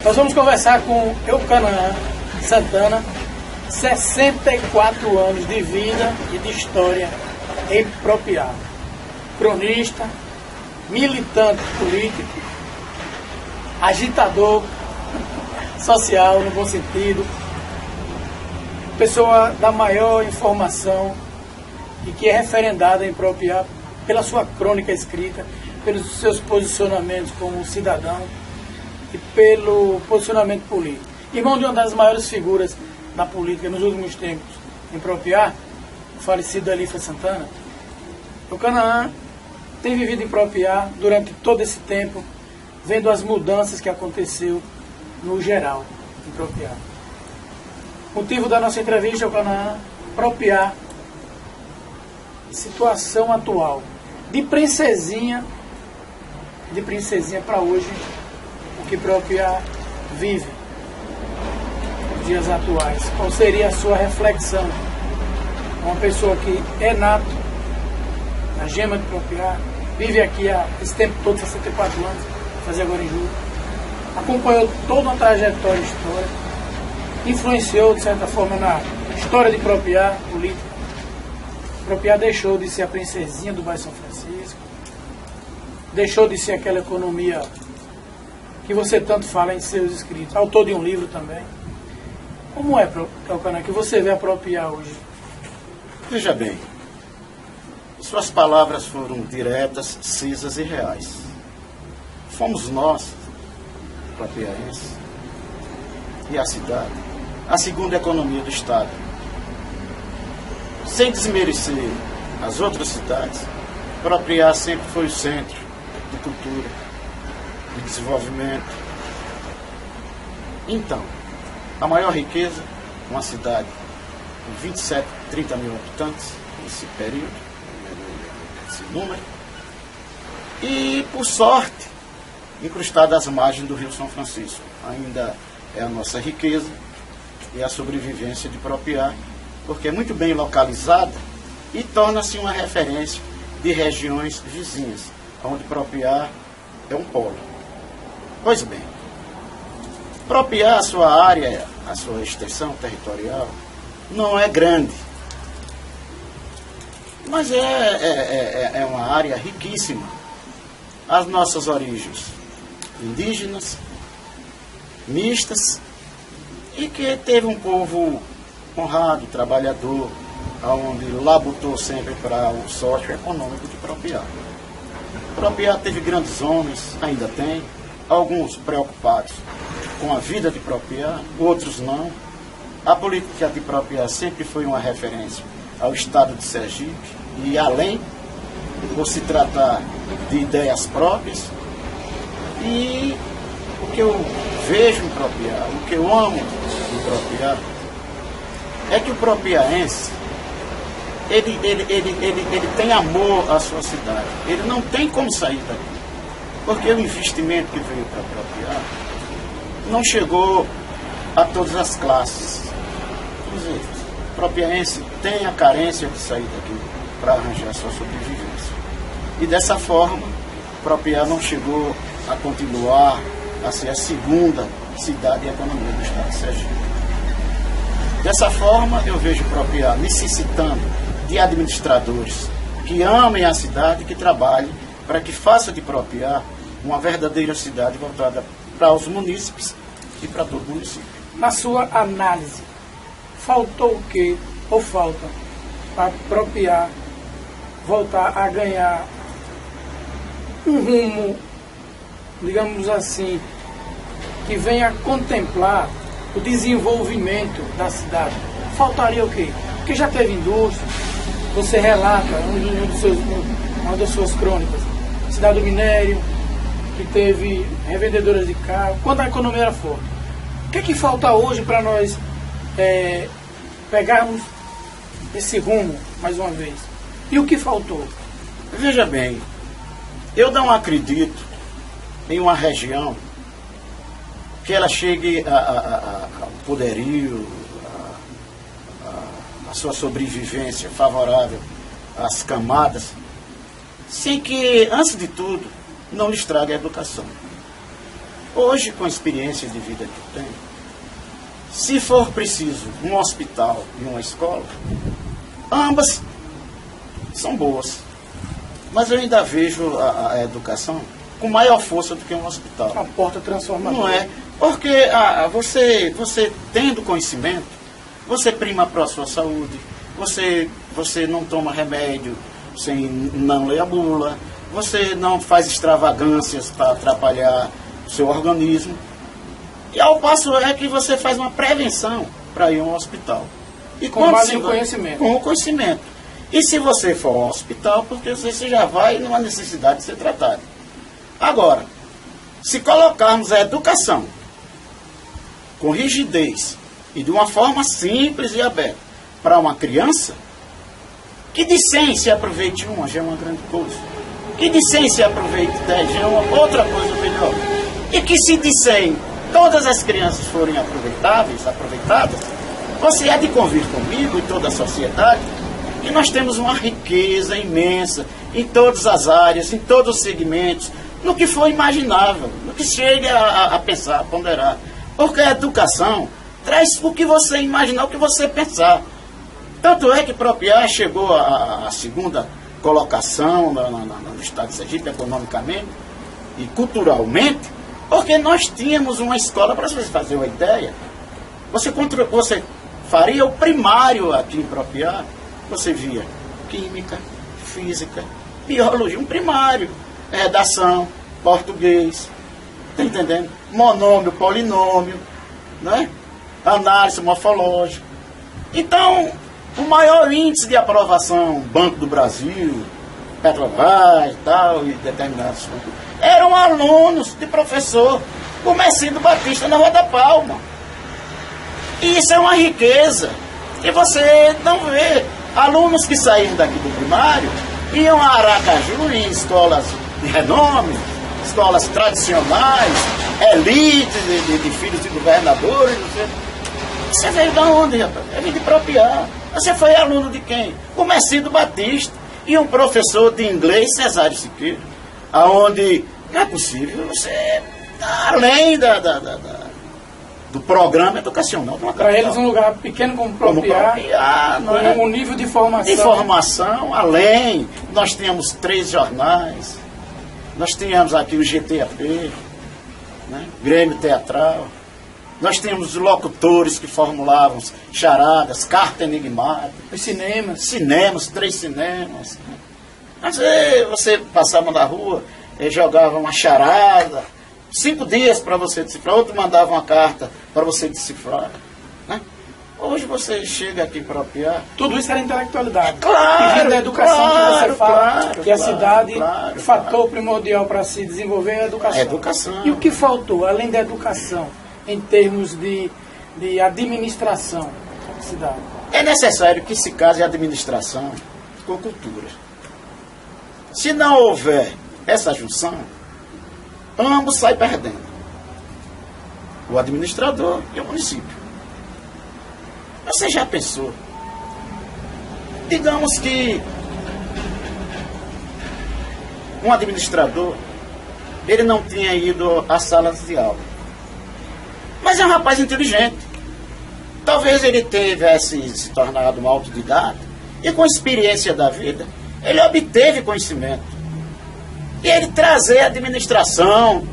Nós vamos conversar com Eucanaã Santana, 64 anos de vida e de história em Propiá. Cronista, militante político, agitador social no bom sentido, pessoa da maior informação e que é referendada em Propiá pela sua crônica escrita, pelos seus posicionamentos como cidadão e pelo posicionamento político. Irmão de uma das maiores figuras da política nos últimos tempos em Propiá, o falecido Elifas Santana, Eucanaã tem vivido em Propiá durante todo esse tempo, vendo as mudanças que aconteceu no geral em Propiá. Motivo da nossa entrevista, Eucanaã, Propiá, situação atual, de princesinha para hoje, o que Propiá vive nos dias atuais. Qual seria a sua reflexão? Uma pessoa que é nato, na gema de Propiá, vive aqui há esse tempo todo, 64 anos, fazer agora em julho, acompanhou toda uma trajetória histórica, influenciou de certa forma na história de Propiá, política. Propiá deixou de ser a princesinha do bairro São Francisco, deixou de ser aquela economia que você tanto fala em seus escritos, autor de um livro também. Como é, Eucanaã, que você vê a Propiá hoje? Veja bem, suas palavras foram diretas, cisas e reais. Fomos nós, propiaenses, e a cidade, a segunda economia do Estado. Sem desmerecer as outras cidades, Propiá sempre foi o centro de cultura, de desenvolvimento. Então, a maior riqueza, uma cidade com 27, 30 mil habitantes, nesse período, esse número, e, por sorte, incrustada às margens do Rio São Francisco. Ainda é a nossa riqueza e a sobrevivência de Propiá, porque é muito bem localizada e torna-se uma referência de regiões vizinhas, onde Propiá é um polo. Pois bem, Propiá, a sua área, a sua extensão territorial, não é grande, mas é uma área riquíssima. As nossas origens indígenas, mistas, e que teve um povo honrado, trabalhador, onde labutou sempre para o sócio econômico de Propiá. Propiá teve grandes homens, ainda tem, alguns preocupados com a vida de Propiá, outros não. A política de Propiá sempre foi uma referência ao estado de Sergipe e além, por se tratar de ideias próprias. E o que eu vejo em Propiá, o que eu amo em Propiá, é que o propiaense, ele tem amor à sua cidade. Ele não tem como sair daqui. Porque o investimento que veio para Propiá não chegou a todas as classes. Quer dizer, o propiaense tem a carência de sair daqui para arranjar a sua sobrevivência. E dessa forma, Propiá não chegou a continuar a ser a segunda cidade e economia do estado de Sergipe. Dessa forma, eu vejo Propiá necessitando de administradores que amem a cidade e que trabalhem para que faça de Propiá uma verdadeira cidade voltada para os munícipes e para todo o município. Na sua análise, faltou o quê ou falta para Propiá voltar a ganhar um rumo, digamos assim, que venha contemplar o desenvolvimento da cidade? Faltaria o quê? Porque já teve indústria, você relata uma das suas crônicas, Cidade do Minério, que teve revendedoras de carro, quando a economia era forte. O que é que falta hoje para nós pegarmos esse rumo, mais uma vez? E o que faltou? Veja bem, eu não acredito em uma região que ela chegue ao poderio, a sua sobrevivência favorável às camadas, sem que, antes de tudo, não lhe estrague a educação. Hoje, com a experiência de vida que eu tenho, se for preciso um hospital e uma escola, ambas são boas. Mas eu ainda vejo a educação com maior força do que um hospital. A porta transformadora. Não é? Porque você tendo conhecimento, você prima para a sua saúde, você não toma remédio sem não ler a bula, você não faz extravagâncias para atrapalhar o seu organismo. E ao passo é que você faz uma prevenção para ir a um hospital. E com base no conhecimento. Com o conhecimento. E se você for ao hospital, porque você já vai numa necessidade de ser tratado. Agora, se colocarmos a educação com rigidez e de uma forma simples e aberta para uma criança, que de 100 se aproveite uma, já é uma grande coisa. Que de 100 se aproveite 10, já é uma outra coisa melhor. E que se de 100 todas as crianças forem aproveitadas, você há de convir comigo e toda a sociedade que nós temos uma riqueza imensa em todas as áreas, em todos os segmentos, no que for imaginável, no que chegue a pensar, a ponderar. Porque a educação traz o que você imaginar, o que você pensar. Tanto é que Propriá chegou à segunda colocação no estado de Sergipe, economicamente e culturalmente, porque nós tínhamos uma escola, para vocês fazerem uma ideia, você faria o primário aqui em Propriá, você via química, física, biologia, um primário, redação, português, tá entendendo? Monômio, polinômio, né? Análise morfológica. Então, o maior índice de aprovação, Banco do Brasil, Petrobras e tal, e determinados eram alunos de professor, o Mercindo Batista na Rua da Palma. E isso é uma riqueza que você não vê. Alunos que saíram daqui do primário iam a Aracaju em escolas de renome, escolas tradicionais, elites de filhos de governadores. Você veio de onde, rapaz? Eu vim de Propriá. Você foi aluno de quem? O Mercindo Batista e um professor de inglês, Cesário Siqueira. Aonde não é possível você, além do programa educacional de uma capital. Para eles um lugar pequeno como Propriá, com um nível de formação. De formação, além, nós tínhamos 3 jornais, nós tínhamos aqui o GTAP, né? Grêmio Teatral, nós tínhamos locutores que formulavam charadas, carta enigmática. Os cinemas. 3 cinemas. Mas você passava na rua, jogava uma charada, 5 dias para você decifrar, outro mandava uma carta para você decifrar. Né? Hoje você chega aqui para Propriá. Tudo isso era intelectualidade. Claro, e da educação que você fala, claro, que a cidade, claro, o fator primordial para se desenvolver é a educação. A educação. E o que faltou, além da educação, em termos de administração da cidade? É necessário que se case a administração com cultura. Se não houver essa junção, ambos saem perdendo. O administrador e o município. Você já pensou? Digamos que um administrador, ele não tinha ido às salas de aula. Mas é um rapaz inteligente. Talvez ele tivesse se tornado um autodidata e com a experiência da vida, ele obteve conhecimento. E ele trazer a administração,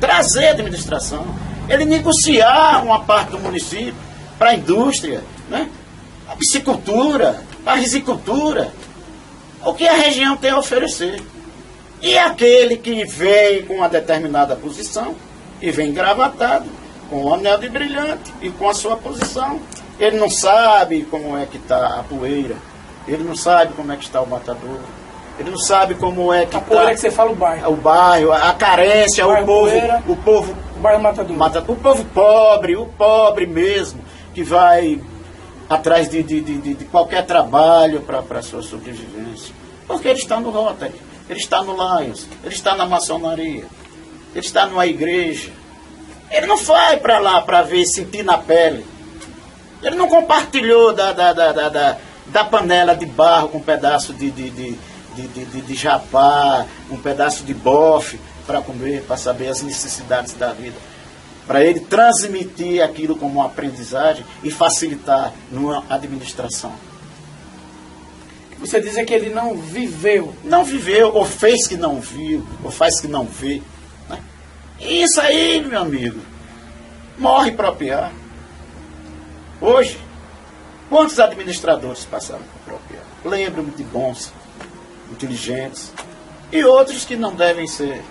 ele negociar uma parte do município para a indústria, né? A piscicultura, a risicultura, o que a região tem a oferecer. E aquele que vem com uma determinada posição, e vem engravatado, com o anel de brilhante e com a sua posição, ele não sabe como é que está a poeira, ele não sabe como é que está o matador, ele não sabe como é que está... A poeira que você fala, o bairro. O bairro, a carência, o povo... O bairro matador. O povo pobre, o pobre mesmo, que vai atrás de qualquer trabalho para a sua sobrevivência. Porque ele está no Rotary, ele está no Lions, ele está na maçonaria, ele está numa igreja. Ele não vai para lá para ver, sentir na pele. Ele não compartilhou da panela de barro com um pedaço de jabá, um pedaço de bofe para comer, para saber as necessidades da vida. para ele transmitir aquilo como uma aprendizagem e facilitar numa administração. Você diz que ele não viveu. Não viveu, ou fez que não viu, ou faz que não vê. Né? Isso aí, meu amigo, morre Propiar. Hoje, quantos administradores passaram por Propiar? Lembro-me de bons, inteligentes, e outros que não devem ser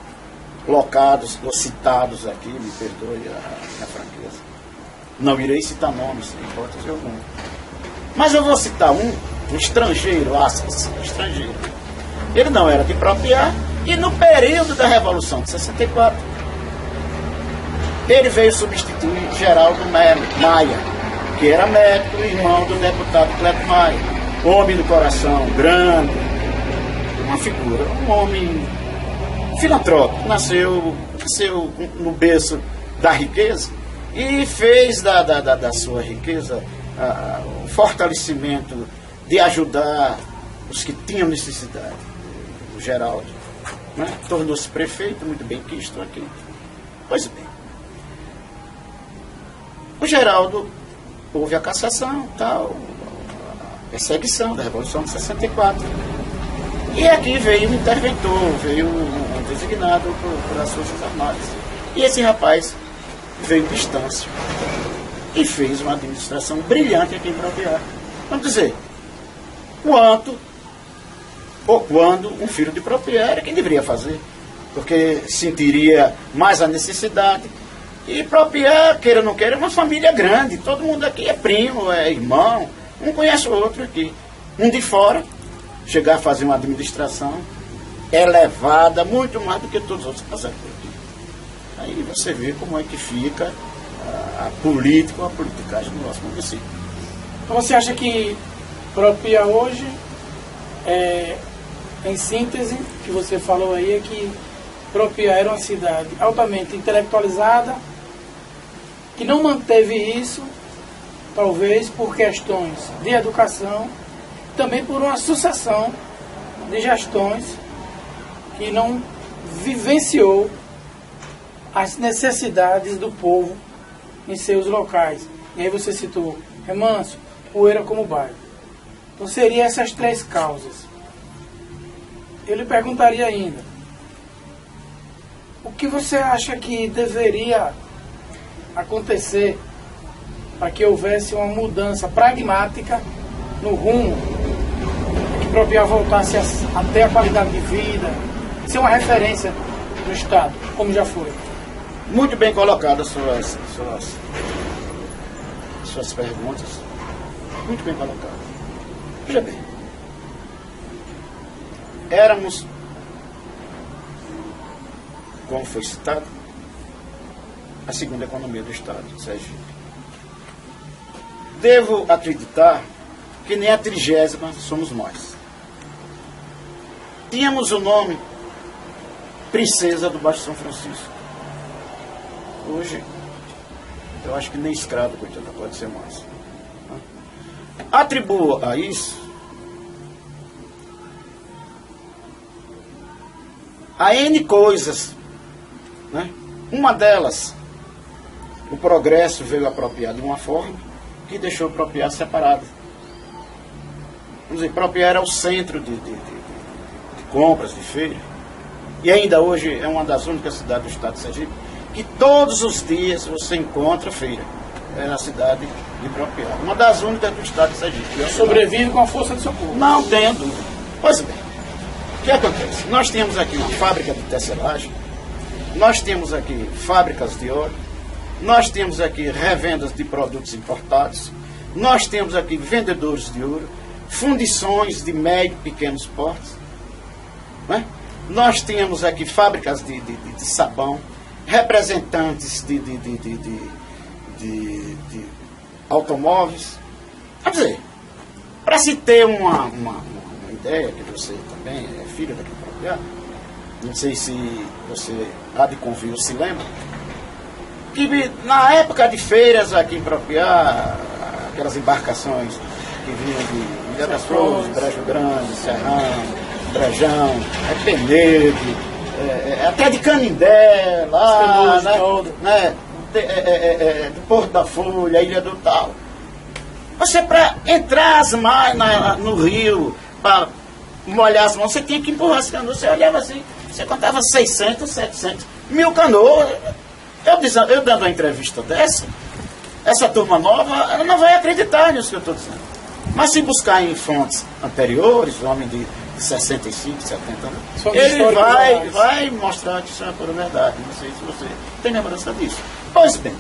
locados ou citados aqui, me perdoe a minha franqueza. Não irei citar nomes, em hipótese alguma. Mas eu vou citar um estrangeiro, aspas, estrangeiro. Ele não era de Propiar, e no período da Revolução de 64, ele veio substituir Geraldo Maia, que era médico e irmão do deputado Cleto Maia. Homem do coração, grande, uma figura, um homem filantrópico, nasceu no berço da riqueza e fez da sua riqueza o fortalecimento de ajudar os que tinham necessidade. O Geraldo, né? Tornou-se prefeito, muito bem quisto aqui. Pois bem, o Geraldo, houve a cassação, tal, a perseguição da Revolução de 64. E aqui veio um interventor, veio um designado pelas Forças Armadas. E esse rapaz veio distância e fez uma administração brilhante aqui em Propiar. Vamos dizer, quando um filho de Propiar era quem deveria fazer, porque sentiria mais a necessidade. E Propiar, queira ou não queira, é uma família grande, todo mundo aqui é primo, é irmão, um conhece o outro aqui. Um de fora, chegar a fazer uma administração elevada, muito mais do que todos os outros que passaram por aqui. Aí você vê como é que fica a política, a politicagem do nosso município. Então você acha que Propiar hoje, em síntese, que você falou aí, é que Propiar era uma cidade altamente intelectualizada, que não manteve isso, talvez por questões de educação, também por uma sucessão de gestões que não vivenciou as necessidades do povo em seus locais. E aí você citou Remanso, Poeira como bairro. Então seriam essas três causas. Eu lhe perguntaria ainda, o que você acha que deveria acontecer para que houvesse uma mudança pragmática no rumo que Propiar voltasse a ter a qualidade de vida, ser uma referência no Estado, como já foi? Muito bem colocadas suas perguntas. Muito bem colocadas. Veja bem. Éramos, como foi citado, a segunda economia do Estado, Sergipe. Devo acreditar que nem a 30ª somos nós. Tínhamos o nome Princesa do Baixo São Francisco. Hoje, eu acho que nem escravo, coitada, pode ser mais. Atribuo a isso a N coisas, né? Uma delas, o progresso veio apropriar de uma forma que deixou Propiar separado. Vamos dizer, Propiar era o centro de compras, de feira, e ainda hoje é uma das únicas cidades do estado de Sergipe que todos os dias você encontra feira. É na cidade de Propiar. Uma das únicas do estado de Sergipe. Sobrevive com a força do seu povo. Não tenha dúvida. Pois bem, o que acontece? Nós temos aqui uma fábrica de tecelagem, nós temos aqui fábricas de óleo, nós temos aqui revendas de produtos importados, nós temos aqui vendedores de ouro, fundições de médio e pequenos portes, né? Nós temos aqui fábricas de sabão, representantes de automóveis. Quer dizer, para se ter uma ideia, que você também é filho daqui de Propiar, não sei se você há de convir ou se lembra, que na época de feiras aqui em Propiar, aquelas embarcações que vinham de Ilha das Flores, Brejo Grande, Serrão, Brejão, Penedo, até de Canindé, lá, né? do Porto da Folha, a Ilha do Tal. Você, para entrar as margens no rio, para molhar as mãos, você tinha que empurrar as canoas. Você olhava assim, você contava 600, 700, 1000 canoas. Eu dando uma entrevista dessa, essa turma nova, ela não vai acreditar nisso que eu estou dizendo. Mas se buscar em fontes anteriores, homem de 65, 70 anos, ele vai mostrar que isso é pura verdade. Não sei se você tem lembrança disso. Pois bem,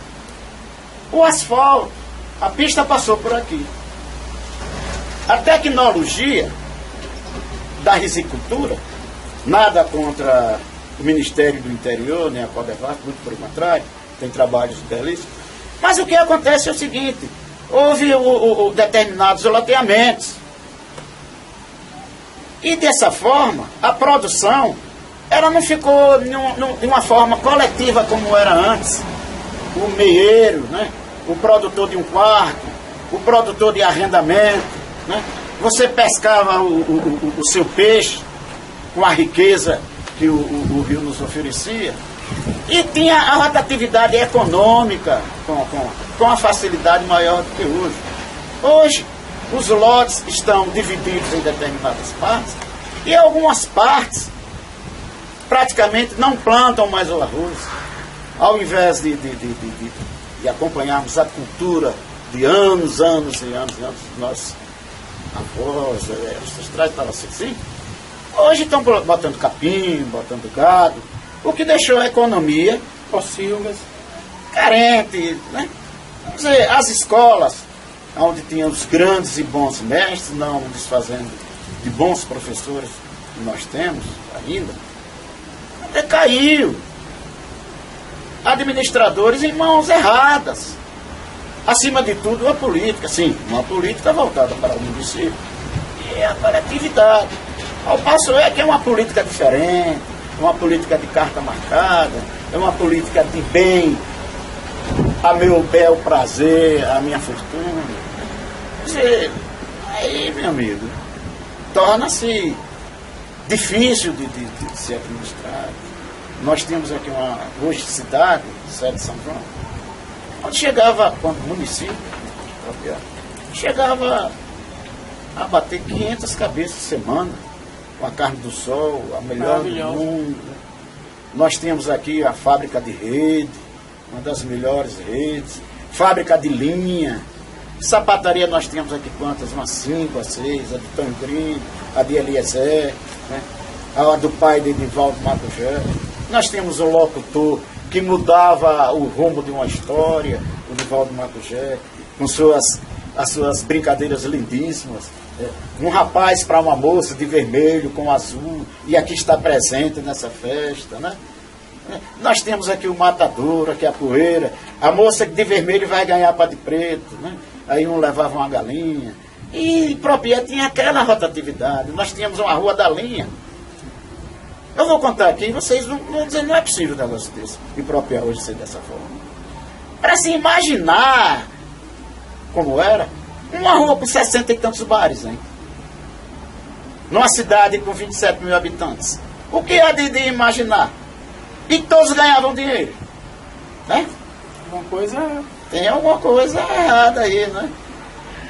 o asfalto, a pista passou por aqui. A tecnologia da risicultura, nada contra o Ministério do Interior, nem a Codevasf, muito pelo contrário, tem trabalhos belíssimos. Mas o que acontece é o seguinte, houve determinados loteamentos. E dessa forma, a produção, ela não ficou de uma forma coletiva como era antes. O meieiro, né? O produtor de um quarto, o produtor de arrendamento, né? Você pescava o seu peixe com a riqueza que o rio nos oferecia e tinha a rotatividade econômica com a facilidade maior do que hoje. Hoje, os lotes estão divididos em determinadas partes e algumas partes praticamente não plantam mais o arroz. Ao invés de acompanharmos a cultura de anos, nossos avós, ancestrais estavam assim. Hoje estão botando capim, botando gado, o que deixou a economia pocilgas carente, né? Quer dizer, as escolas, onde tinham os grandes e bons mestres, não desfazendo de bons professores que nós temos ainda, decaiu. Administradores em mãos erradas. Acima de tudo, uma política, sim, uma política voltada para o município e a coletividade. Ao passo é que é uma política diferente, uma política de carta marcada, é uma política de bem, a meu bel prazer, a minha fortuna. Quer dizer, aí, meu amigo, torna-se difícil de ser administrado. Nós temos aqui hoje cidade, sede de São João, onde chegava, quando município, chegava a bater 500 cabeças semana, com a carne do sol, a melhor do mundo. Nós temos aqui a fábrica de rede, uma das melhores redes, fábrica de linha, sapataria nós temos aqui quantas? Umas 5 a 6, a de Tangrim, a de Eliezer, né? A do pai de Edivaldo Matugé. Nós temos um locutor que mudava o rumo de uma história, o Edivaldo Matugé, com as suas brincadeiras lindíssimas. Um rapaz para uma moça de vermelho com azul, e aqui está presente nessa festa, né? Nós temos aqui o matador, aqui a poeira, a moça de vermelho vai ganhar para de preto, né? Aí um levava uma galinha, e Propiá tinha aquela rotatividade. Nós tínhamos uma rua da linha. Eu vou contar aqui, vocês vão dizer, não é possível um negócio desse, e Propiá hoje ser dessa forma. Para se imaginar como era, uma rua com 60 e tantos bares, hein? Numa cidade com 27 mil habitantes. O que há de imaginar? E todos ganhavam dinheiro, né? Tem alguma coisa errada aí, né?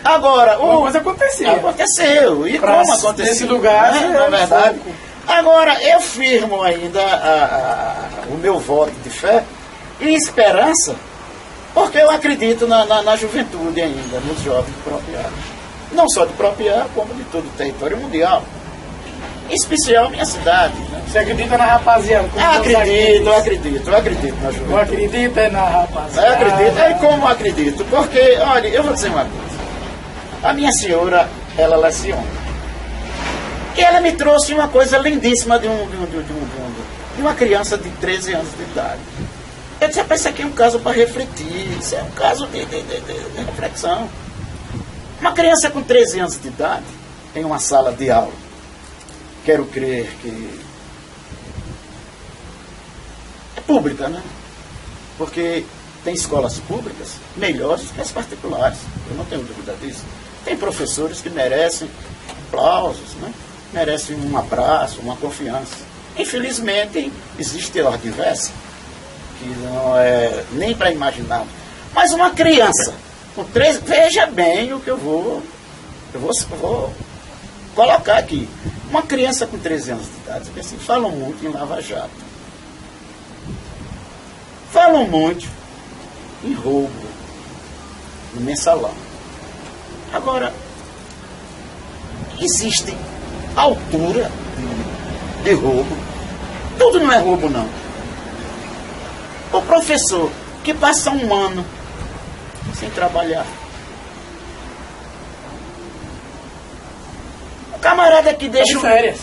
Agora, alguma coisa aconteceu. Aconteceu. E como aconteceu? Nesse lugar, né? Na verdade. Agora, eu firmo ainda o meu voto de fé e esperança, porque eu acredito na juventude ainda, nos jovens de Propiá. Não só de Propiá, como de todo o território mundial. Em especial minha cidade. Né? Você acredita na rapaziada? Eu acredito na juventude. Eu acredito na rapaziada. Eu acredito, é como acredito, porque, olha, eu vou dizer uma coisa. A minha senhora, ela leciona. E ela me trouxe uma coisa lindíssima de uma criança de 13 anos de idade. Eu disse, isso aqui é um caso para refletir, isso é um caso de reflexão. Uma criança com 13 anos de idade, em uma sala de aula, quero crer que é pública, né? Porque tem escolas públicas melhores que as particulares, eu não tenho dúvida disso. Tem professores que merecem aplausos, né? Merecem um abraço, uma confiança. Infelizmente, existe a ordem inversa, não é nem para imaginar. Mas uma criança com 13, veja bem o que eu vou colocar aqui. Uma criança com 13 anos de idade, assim, falam muito em Lava Jato. Falam muito em roubo, no mensalão. Agora, existe altura de roubo. Tudo não é roubo, não. O professor que passa um ano sem trabalhar. O camarada que deixa férias.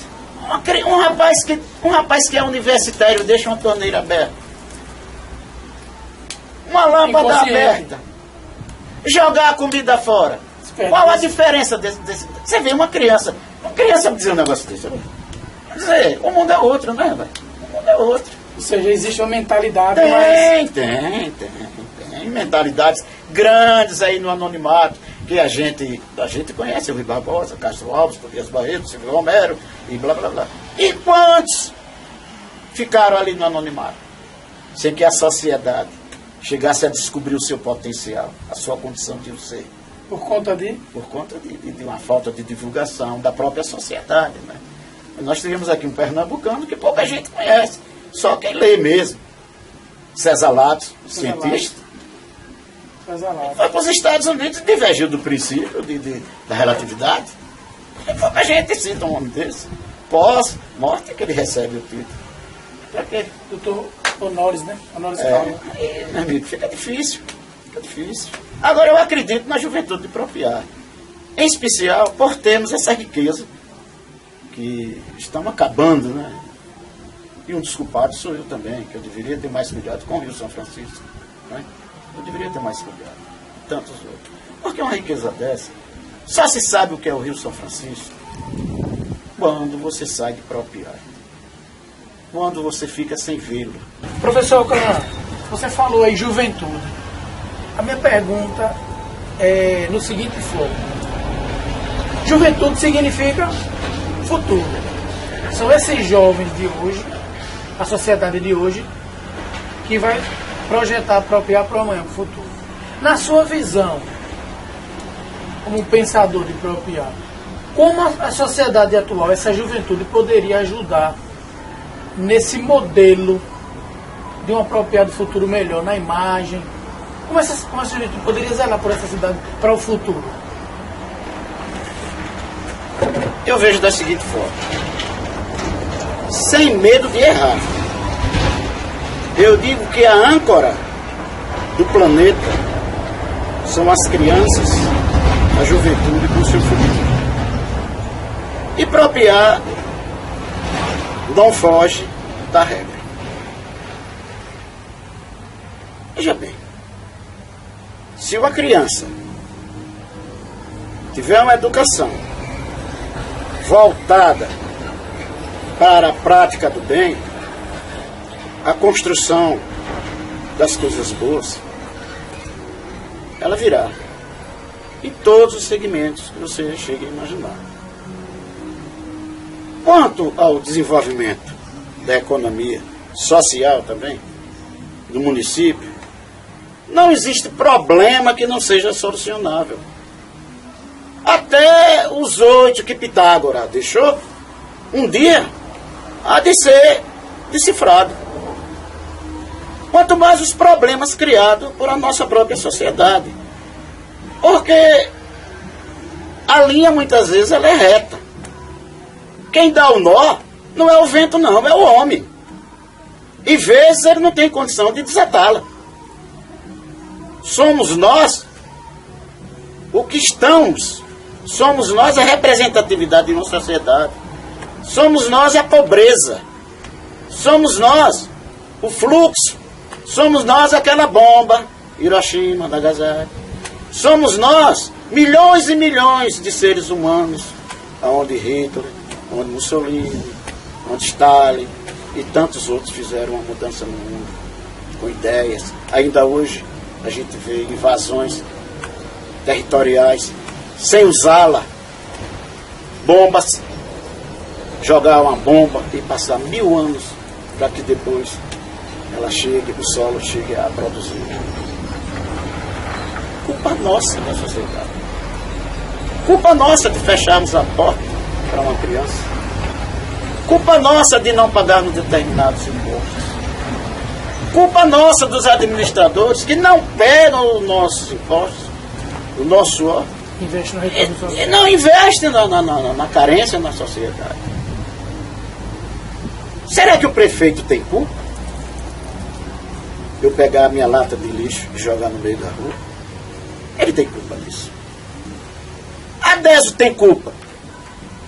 Um rapaz que é universitário deixa uma torneira aberta. Uma lâmpada aberta. Jogar a comida fora. Qual a diferença desse? Você vê uma criança dizer um negócio desse. Quer dizer, o mundo é outro, né, velho? O mundo é outro. Ou seja, existe uma mentalidade Tem mentalidades grandes aí no anonimato, que a gente conhece, o Rui Barbosa, Castro Alves, Tobias Barreto, Silvio Romero, e blá blá blá. E quantos ficaram ali no anonimato? Sem que a sociedade chegasse a descobrir o seu potencial, a sua condição de ser. Por conta de uma falta de divulgação da própria sociedade, né? Nós tivemos aqui um pernambucano que pouca gente conhece, só quem lê mesmo. César Lattes, cientista. Foi para os Estados Unidos e divergiu do princípio da relatividade. E pouca gente cita um homem desse. Pós-morte que ele recebe o título. Para quê? Doutor Honoris, né? Honoris Causa. Meu amigo, fica difícil. Agora eu acredito na juventude de Propriar. Em especial por termos essa riqueza que estamos acabando, né? E um dos culpados sou eu também, que eu deveria ter mais cuidado com o Rio São Francisco. Né? Eu deveria ter mais cuidado. Tantos outros. Porque uma riqueza dessa, só se sabe o que é o Rio São Francisco quando você sai de Propriar. Quando você fica sem vê-lo. Professor Canan, você falou aí juventude. A minha pergunta é no seguinte flow. Juventude significa futuro. São esses jovens de hoje, a sociedade de hoje, que vai projetar, apropriar para o amanhã, para o futuro. Na sua visão, como um pensador de Propriar, como a sociedade atual, essa juventude, poderia ajudar nesse modelo de um apropriado futuro melhor, na imagem? Como essa juventude poderia zelar por essa cidade para o futuro? Eu vejo da seguinte forma. Sem medo de errar. Eu digo que a âncora do planeta são as crianças, a juventude com o seu futuro. E Propriar não foge da regra. Veja bem, se uma criança tiver uma educação voltada para a prática do bem, a construção das coisas boas, ela virá em todos os segmentos que você chega a imaginar. Quanto ao desenvolvimento da economia social também, do município, não existe problema que não seja solucionável. Até os 8 que Pitágoras deixou, um dia há de ser decifrado. Quanto mais os problemas criados por a nossa própria sociedade. Porque a linha muitas vezes ela é reta. Quem dá o nó não é o vento não, é o homem. E vezes ele não tem condição de desatá-la. Somos nós o que estamos. Somos nós a representatividade de uma sociedade. Somos nós a pobreza. Somos nós o fluxo. Somos nós aquela bomba, Hiroshima, Nagasaki. Somos nós, milhões e milhões de seres humanos, onde Hitler, onde Mussolini, onde Stalin e tantos outros fizeram uma mudança no mundo, com ideias. Ainda hoje a gente vê invasões territoriais sem usá-la, bombas, jogar uma bomba e passar 1000 anos para que depois ela chegue, o solo chegue a produzir. Culpa nossa da sociedade. Culpa nossa de fecharmos a porta para uma criança. Culpa nossa de não pagarmos determinados impostos. Culpa nossa dos administradores que não pegam os nossos impostos, o nosso suor, Investe no retorno social. e não investem na carência na sociedade. Será que o prefeito tem culpa? Eu pegar a minha lata de lixo e jogar no meio da rua? Ele tem culpa nisso. A Deso tem culpa.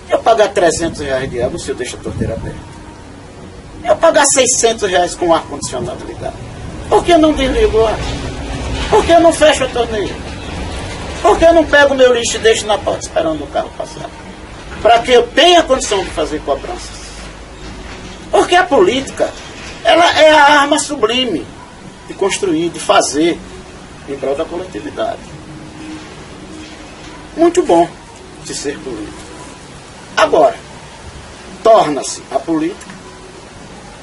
Eu pagar R$300 de água se eu deixo a torneira aberta. Eu pagar R$600 com o ar-condicionado ligado. Por que eu não desligo o ar? Por que eu não fecho a torneira? Por que eu não pego o meu lixo e deixo na porta esperando o carro passar? Para que eu tenha condição de fazer cobranças. Porque a política, ela é a arma sublime de construir, de fazer em prol da coletividade. Muito bom de ser político. Agora, torna-se a política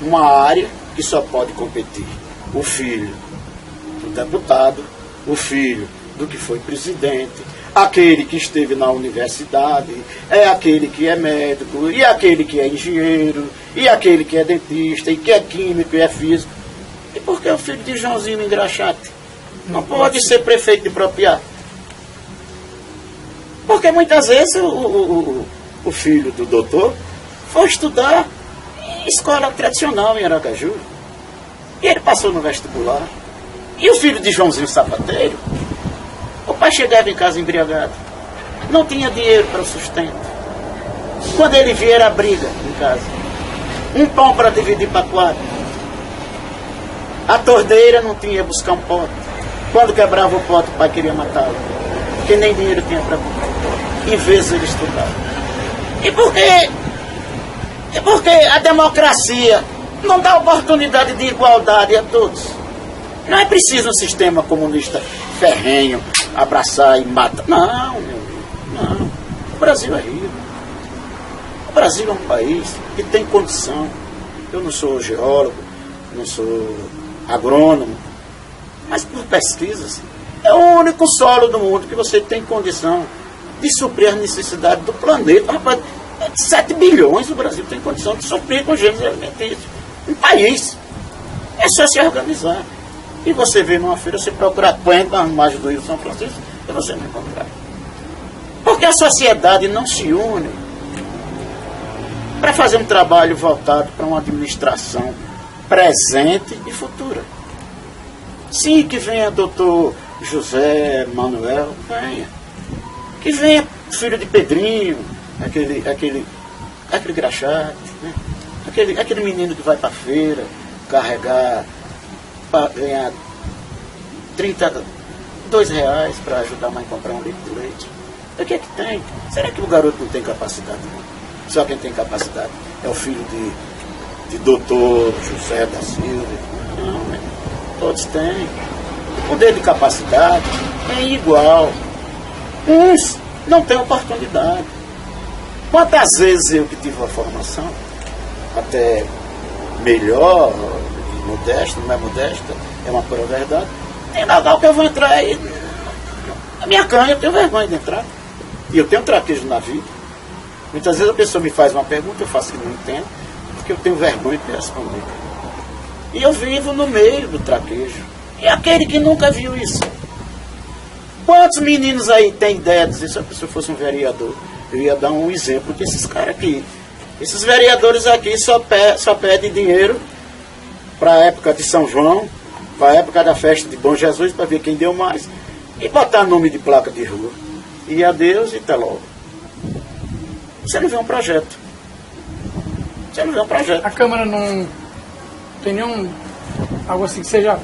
uma área que só pode competir o filho do deputado, o filho do que foi presidente, aquele que esteve na universidade, é aquele que é médico, e aquele que é engenheiro, e aquele que é dentista, e que é químico, e é físico. E por que o filho de Joãozinho Engraxate não pode ser prefeito de Propriá? Porque muitas vezes o filho do doutor foi estudar em escola tradicional em Aracaju. E ele passou no vestibular. E o filho de Joãozinho Sapateiro, o pai chegava em casa embriagado. Não tinha dinheiro para o sustento. Quando ele via, era briga em casa. Um pão para dividir para 4. A torneira não tinha ia buscar um pote. Quando quebrava o pote, o pai queria matá-lo. Porque nem dinheiro tinha para comprar o pote. Em vez de ele estudar. E porque a democracia não dá oportunidade de igualdade a todos. Não é preciso um sistema comunista ferrenho, abraçar e matar. Não, meu amigo, não. O Brasil é rico. O Brasil é um país que tem condição. Eu não sou geólogo, não sou agrônomo, mas por pesquisas, é o único solo do mundo que você tem condição de suprir as necessidades do planeta. Rapaz, 7 bilhões o Brasil tem condição de suprir com gêneros alimentícios. Um país. É só se organizar. E você vê numa feira, você procura Quenta, nas margens do Rio São Francisco, e você não encontrar. Porque a sociedade não se une para fazer um trabalho voltado para uma administração presente e futura. Sim, que venha doutor José Manuel, venha. Que venha filho de Pedrinho, aquele Graxate, né? aquele menino que vai para a feira carregar para ganhar R$32 para ajudar a mãe a comprar um litro de leite. O que é que tem? Será que o garoto não tem capacidade? Não? Só quem tem capacidade é o filho de doutor José da Silva. Não, né? Todos têm. O poder de capacidade é igual. Uns não têm oportunidade. Quantas vezes eu que tive uma formação até melhor, modesta, não é modesta, é uma pura verdade, tem Natal que eu vou entrar aí, a minha canha, eu tenho vergonha de entrar. E eu tenho traquejo na vida. Muitas vezes a pessoa me faz uma pergunta, eu faço que não entendo, porque eu tenho vergonha de responder. E eu vivo no meio do traquejo. E aquele que nunca viu isso. Quantos meninos aí têm ideia de dizer, se a pessoa fosse um vereador, eu ia dar um exemplo que esses caras aqui, esses vereadores aqui só pedem dinheiro para a época de São João, para a época da festa de Bom Jesus, para ver quem deu mais, e botar nome de placa de rua. E adeus e até logo. Você não vê um projeto. Você não vê um projeto. A Câmara não tem nenhum algo assim que seja...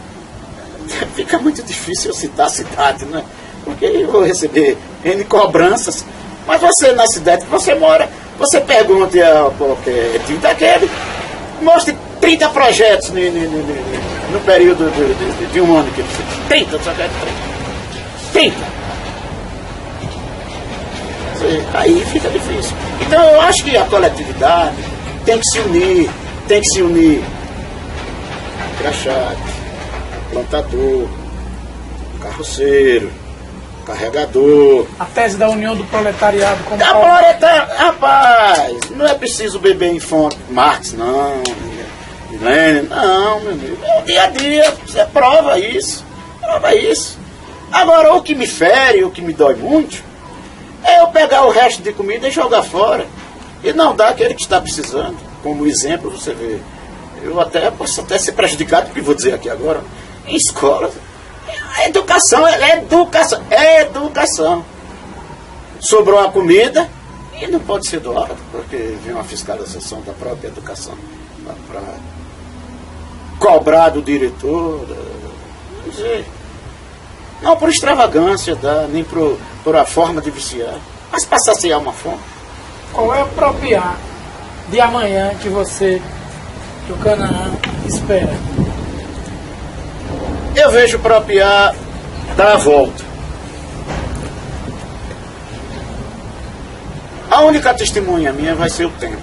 Fica muito difícil eu citar a cidade, né? Porque eu vou receber N cobranças. Mas você, na cidade que você mora, você pergunte a qualquer time daquele, mostre 30 projetos no período de um ano que ele fez. 30, só quero 30. 30. Aí fica difícil. Então eu acho que a coletividade tem que se unir engraxate, plantador, carroceiro, carregador. A tese da união do proletariado como Rapaz, não é preciso beber em fonte Marx, não, Lenin, não, meu amigo. É o dia a dia, você prova isso. Agora, o que me fere, o que me dói muito, é eu pegar o resto de comida e jogar fora. E não dar aquele que está precisando. Como exemplo, você vê. Eu posso até ser prejudicado, porque vou dizer aqui agora, em escola, educação. Sobrou a comida e não pode ser doada, porque vem uma fiscalização da própria educação para cobrar do diretor, não sei. Não por extravagância, nem por a forma de viciar, mas para saciar uma fome. Qual é o propriar de amanhã que o Canaã espera? Eu vejo o propriar dar a volta. A única testemunha minha vai ser o tempo.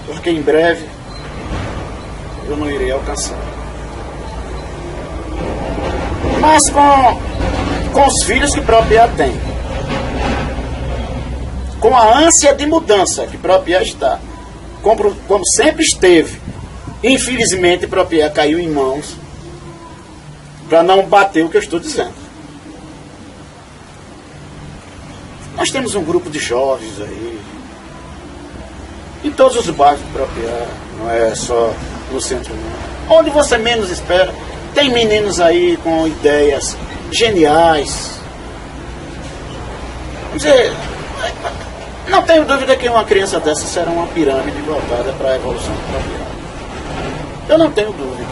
Porque em breve eu não irei alcançar. Mas com os filhos que propriar tem, com a ânsia de mudança que propriar está, como sempre esteve, infelizmente propriar caiu em mãos para não bater o que eu estou dizendo. Nós temos um grupo de jovens aí, em todos os bairros de propriar, não é só no centro não. Onde você menos espera, tem meninos aí com ideias geniais. Quer dizer, não tenho dúvida que uma criança dessa será uma pirâmide voltada para a evolução do Propriar. Eu não tenho dúvida.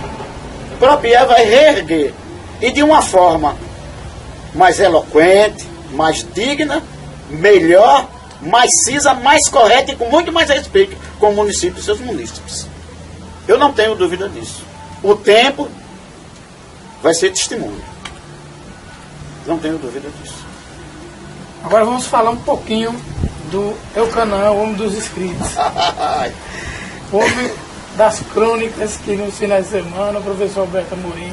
O Propriar vai reerguer, e de uma forma mais eloquente, mais digna, melhor, mais cisa, mais correta e com muito mais respeito com o município e seus munícipes. Eu não tenho dúvida disso. O tempo vai ser testemunho. Não tenho dúvida disso. Agora vamos falar um pouquinho do Eucanaã, o homem dos escritos. Homem das crônicas que nos finais de semana o professor Alberto Amorim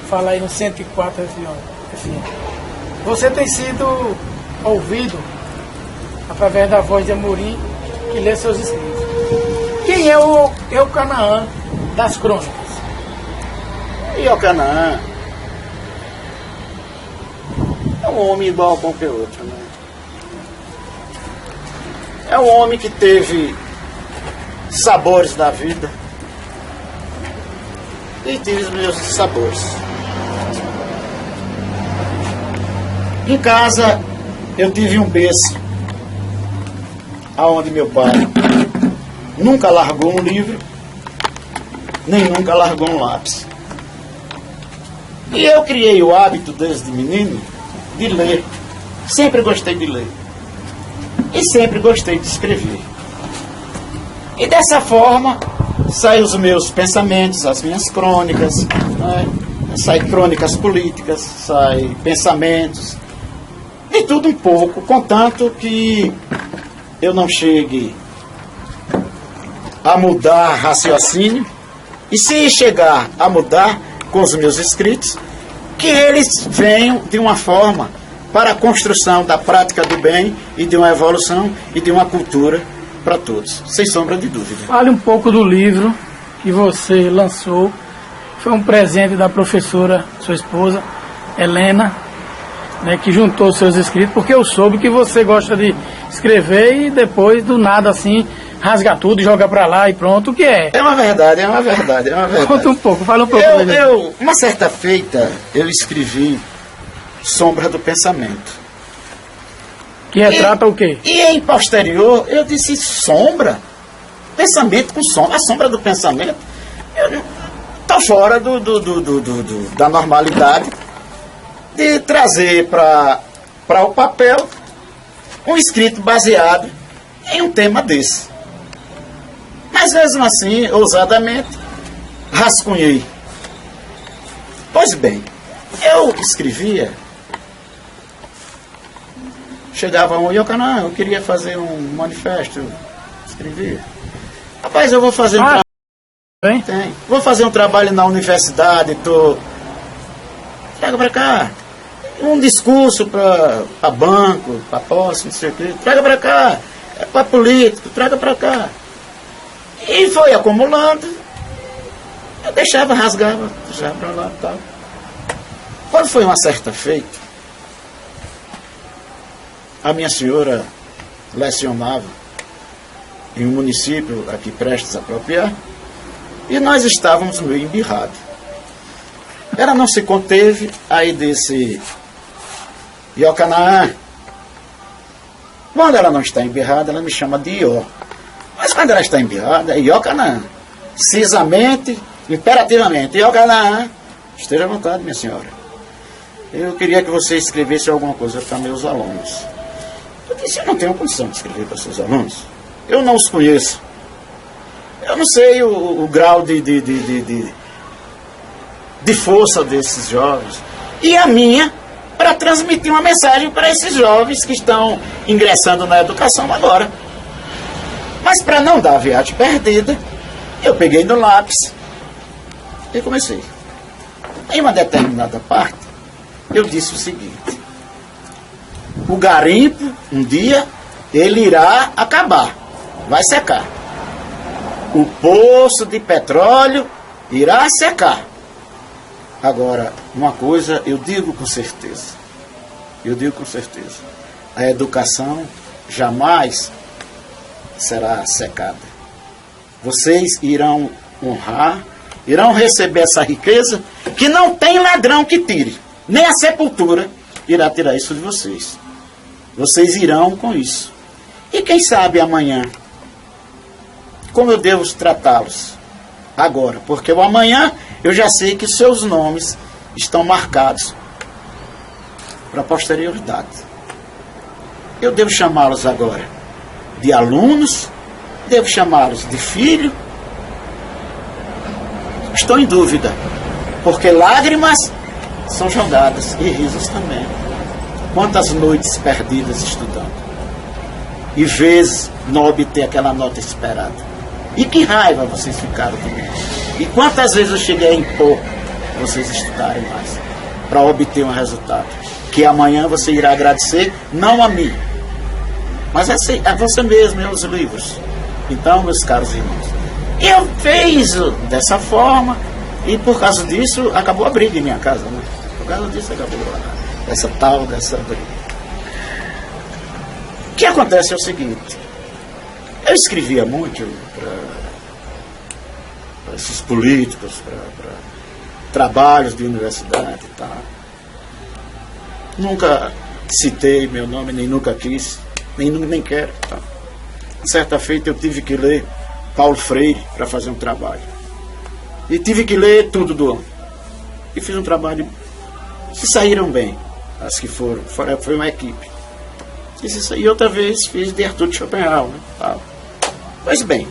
fala aí no 104 FM. Você tem sido ouvido através da voz de Amorim, que lê seus escritos. Quem é o Eucanaã das crônicas? E Eucanaã é um homem igual a qualquer outro, né? É um homem que teve sabores da vida e tive os meus sabores. Em casa eu tive um berço aonde meu pai nunca largou um livro, nem nunca largou um lápis. E eu criei o hábito desde menino de ler. Sempre gostei de ler. E sempre gostei de escrever. E dessa forma saem os meus pensamentos, as minhas crônicas, né? Saem crônicas políticas, saem pensamentos, de tudo um pouco, contanto que eu não chegue a mudar raciocínio, e se chegar a mudar com os meus escritos, que eles venham de uma forma para a construção da prática do bem e de uma evolução e de uma cultura para todos, sem sombra de dúvida. Fale um pouco do livro que você lançou. Foi um presente da professora, sua esposa, Helena, né, que juntou seus escritos, porque eu soube que você gosta de escrever e depois, do nada, assim, rasga tudo e joga para lá e pronto. O que é? É uma verdade. Conta um pouco, fala um pouco. Uma certa feita, eu escrevi Sombra do Pensamento. Que retrata o quê? E em posterior, eu disse sombra? Pensamento com sombra? A sombra do pensamento? Está fora da normalidade de trazer para o papel um escrito baseado em um tema desse. Mas mesmo assim, ousadamente, rascunhei. Pois bem, eu escrevia, chegava um Eucanaã, eu queria fazer um manifesto, eu escrevia. Rapaz, eu vou fazer um Tem? Tem. Vou fazer um trabalho na universidade, traga para cá. Um discurso para banco, para posse, não sei o quê. Traga para cá. É para político, traga para cá. E foi acumulando. Eu deixava, rasgava, deixava para lá e tal. Quando foi uma certa feita, a minha senhora lecionava em um município aqui prestes a apropriar, e nós estávamos meio embirrados. Ela não se conteve, aí desse Iocanaã. Quando ela não está embirrada, ela me chama de Ió. Mas quando ela está embirrada, é Iocanaã. Cisamente, imperativamente, Iocanaã. Esteja à vontade, minha senhora. Eu queria que você escrevesse alguma coisa para meus alunos. Eu disse, eu não tenho condição de escrever para seus alunos. Eu não os conheço. Eu não sei o grau de força desses jovens. E a minha, para transmitir uma mensagem para esses jovens que estão ingressando na educação agora. Mas para não dar a viagem perdida, eu peguei no lápis e comecei. Em uma determinada parte, eu disse o seguinte: o garimpo, um dia, ele irá acabar, vai secar. O poço de petróleo irá secar. Agora, uma coisa eu digo com certeza. A educação jamais será secada. Vocês irão honrar, irão receber essa riqueza que não tem ladrão que tire. Nem a sepultura irá tirar isso de vocês. Vocês irão com isso. E quem sabe amanhã, como eu devo tratá-los agora? Porque o amanhã eu já sei que seus nomes estão marcados para a posterioridade. Eu devo chamá-los agora de alunos, devo chamá-los de filho. Estou em dúvida, porque lágrimas são jogadas e risos também. Quantas noites perdidas estudando e vezes não obter aquela nota esperada. E que raiva vocês ficaram comigo. E quantas vezes eu cheguei a impor vocês estudarem mais para obter um resultado que amanhã você irá agradecer, não a mim, mas a você mesmo e aos livros. Então, meus caros irmãos, eu fiz dessa forma e por causa disso acabou a briga em minha casa, né? Por causa disso acabou dessa briga. O que acontece é o seguinte: eu escrevia muito para esses políticos, para trabalhos de universidade e tal. Nunca citei meu nome, nem nunca quis, nem quero. Tá? Certa feita eu tive que ler Paulo Freire para fazer um trabalho. E tive que ler tudo do ano. E fiz um trabalho. Se saíram bem, as que foram. Foi uma equipe. E outra vez fiz de Arthur de Schopenhauer. Né? Tá? Pois bem,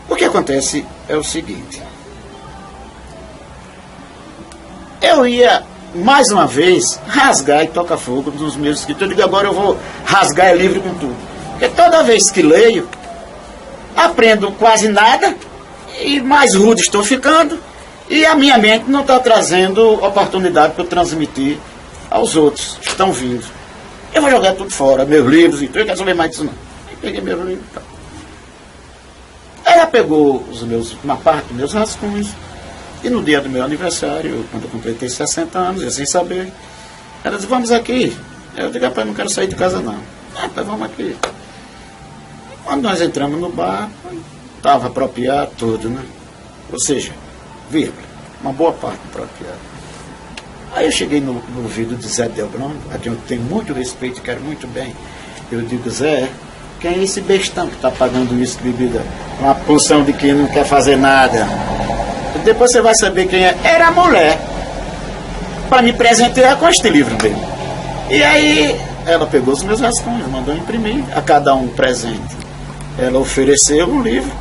o que acontece é o seguinte: eu ia mais uma vez rasgar e tocar fogo nos meus escritos. Eu digo, agora eu vou rasgar livre com tudo, porque toda vez que leio aprendo quase nada e mais rude estou ficando, e a minha mente não está trazendo oportunidade para eu transmitir aos outros que estão vindo. Eu vou jogar tudo fora, meus livros, então eu quero ler mais disso não. Peguei meu livro e tal. Ela pegou uma parte dos meus rascunhos, e no dia do meu aniversário, quando eu completei 60 anos, eu sem saber, ela disse, vamos aqui. Eu digo, rapaz, não quero sair de casa não. Rapaz, vamos aqui. Quando nós entramos no bar, estava apropriado tudo, né? Ou seja, vírgula, uma boa parte apropriada. Aí eu cheguei no ouvido de Zé Delbrando, a quem eu tenho muito respeito e quero muito bem. Eu digo, Zé, quem é esse bestão que está pagando isso de bebida? Uma porção de quem não quer fazer nada. Depois você vai saber quem é. Era a mulher, para me presentear com este livro dele. E aí ela pegou os meus rascunhos, mandou imprimir, a cada um presente. Ela ofereceu um livro,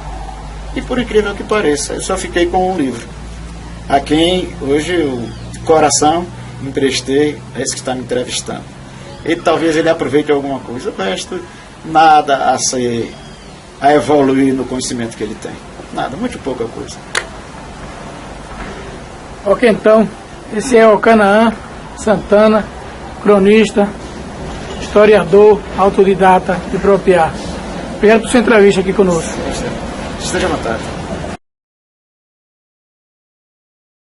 e por incrível que pareça, eu só fiquei com um livro, a quem hoje eu, de coração, emprestei a esse que está me entrevistando. E talvez ele aproveite alguma coisa, o resto nada a ser a evoluir no conhecimento que ele tem. Nada, muito pouca coisa. Ok, então, esse é o Canaã Santana, cronista, historiador, autodidata de Propriá. Obrigado por sua entrevista aqui conosco. Esteja à vontade.